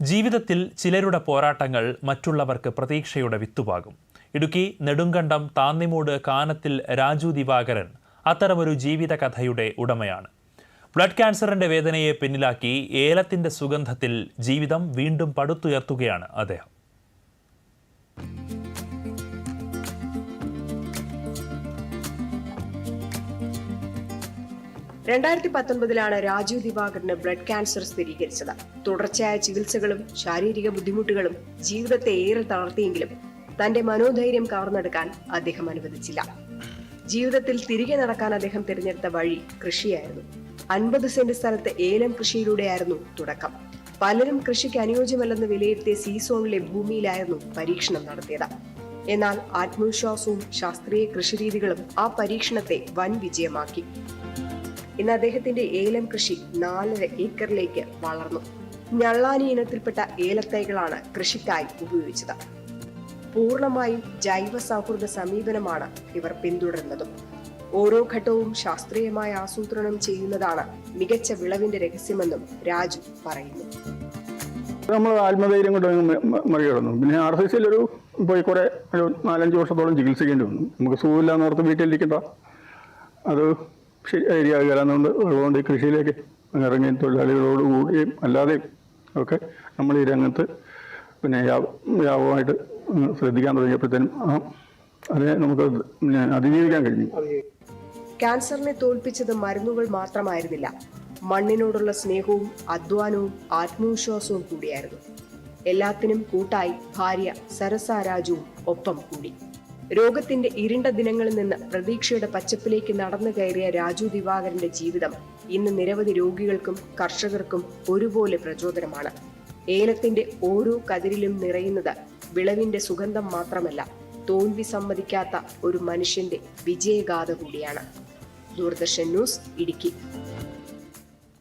ജീവിതത്തിൽ ചിലരുടെ പോരാട്ടങ്ങൾ മറ്റുള്ളവർക്ക് പ്രതീക്ഷയുടെ വിത്തുപാകും. ഇടുക്കി നെടുങ്കണ്ടം താന്നിമൂട് കാനത്തിൽ രാജു ദിവാകരൻ അത്തരമൊരു ജീവിതകഥയുടെ ഉടമയാണ്. ബ്ലഡ് ക്യാൻസറിന്റെ വേദനയെ പിന്നിലാക്കി ഏലത്തിന്റെ സുഗന്ധത്തിൽ ജീവിതം വീണ്ടും പടുത്തുയർത്തുകയാണ് അദ്ദേഹം. 2019 രാജു ദിവാകരന് ബ്ലഡ് ക്യാൻസർ സ്ഥിരീകരിച്ചത്. തുടർച്ചയായ ചികിത്സകളും ശാരീരിക ബുദ്ധിമുട്ടുകളും ജീവിതത്തെ ഏറെ തളർത്തിയെങ്കിലും തന്റെ മനോധൈര്യം കവർന്നെടുക്കാൻ അദ്ദേഹം അനുവദിച്ചില്ല. ജീവിതത്തിൽ തിരികെ നടക്കാൻ അദ്ദേഹം തിരഞ്ഞെടുത്ത വഴി കൃഷിയായിരുന്നു. 50 സെന്റ് സ്ഥലത്ത് ഏലം കൃഷിയിലൂടെയായിരുന്നു തുടക്കം. പലരും കൃഷിക്ക് അനുയോജ്യമല്ലെന്ന് വിലയിരുത്തിയ സീസോണിലെ ഭൂമിയിലായിരുന്നു പരീക്ഷണം നടത്തിയത്. എന്നാൽ ആത്മവിശ്വാസവും ശാസ്ത്രീയ കൃഷിരീതികളും ആ പരീക്ഷണത്തെ വൻ വിജയമാക്കി. ഇന്ന് അദ്ദേഹത്തിന്റെ ഏലം കൃഷി 4.5 ഏക്കറിലേക്ക് വളർന്നു. ഞള്ളാനി ഇനത്തിൽപ്പെട്ട ഏലത്തൈകളാണ് കൃഷിക്കായി ഉപയോഗിച്ചത്. പൂർണ്ണമായും ജൈവ സൗഹൃദ സമീപനമാണ് ഇവർ പിന്തുടരുന്നതും. ഓരോ ഘട്ടവും ശാസ്ത്രീയമായ ആസൂത്രണം ചെയ്യുന്നതാണ് മികച്ച വിളവിന്റെ രഹസ്യമെന്നും രാജു പറയുന്നു. നമ്മൾ ആത്മധൈര്യം കൊണ്ട് മറികടന്നു. പിന്നെ RCCയിലൊരു പോയി ഒരു 4-5 വർഷത്തോളം ചികിത്സിക്കേണ്ടി വന്നു. നമുക്ക് സുഖമില്ലാന്ന് ഓർത്ത് വീട്ടിലിരിക്കണ്ട, അത് ശരിയാകുകയെന്നുണ്ട്. അതുകൊണ്ട് ഈ കൃഷിയിലേക്ക് ഇറങ്ങി തൊഴിലാളികളോട് കൂടിയും അല്ലാതെയും ഒക്കെ നമ്മൾ ഈ രംഗത്ത് പിന്നെ വ്യാപകമായിട്ട് ശ്രദ്ധിക്കാൻ തുടങ്ങിയപ്പോഴത്തേനും അതിനെ നമുക്ക് അതിജീവിക്കാൻ കഴിഞ്ഞു. ക്യാൻസറിനെ തോൽപ്പിച്ചത് മരുന്നുകൾ മാത്രമായിരുന്നില്ല, മണ്ണിനോടുള്ള സ്നേഹവും അധ്വാനവും ആത്മവിശ്വാസവും കൂടിയായിരുന്നു. എല്ലാത്തിനും കൂട്ടായി ഭാര്യ സരസ രാജുവും ഒപ്പം കൂടി. രോഗത്തിന്റെ ഇരുണ്ട ദിനങ്ങളിൽ നിന്ന് പ്രതീക്ഷയുടെ പച്ചപ്പിലേക്ക് നടന്നു കയറിയ രാജു ദിവാകരന്റെ ജീവിതം ഇന്ന് നിരവധി രോഗികൾക്കും കർഷകർക്കും ഒരുപോലെ പ്രചോദനമാണ്. ഏലത്തിന്റെ ഓരോ കതിരിലും നിറയുന്നത് വിളവിന്റെ സുഗന്ധം മാത്രമല്ല, തോൽവി സമ്മതിക്കാത്ത ഒരു മനുഷ്യന്റെ വിജയഗാഥ കൂടിയാണ്. ദൂരദർശൻ ന്യൂസ്, ഇടുക്കി.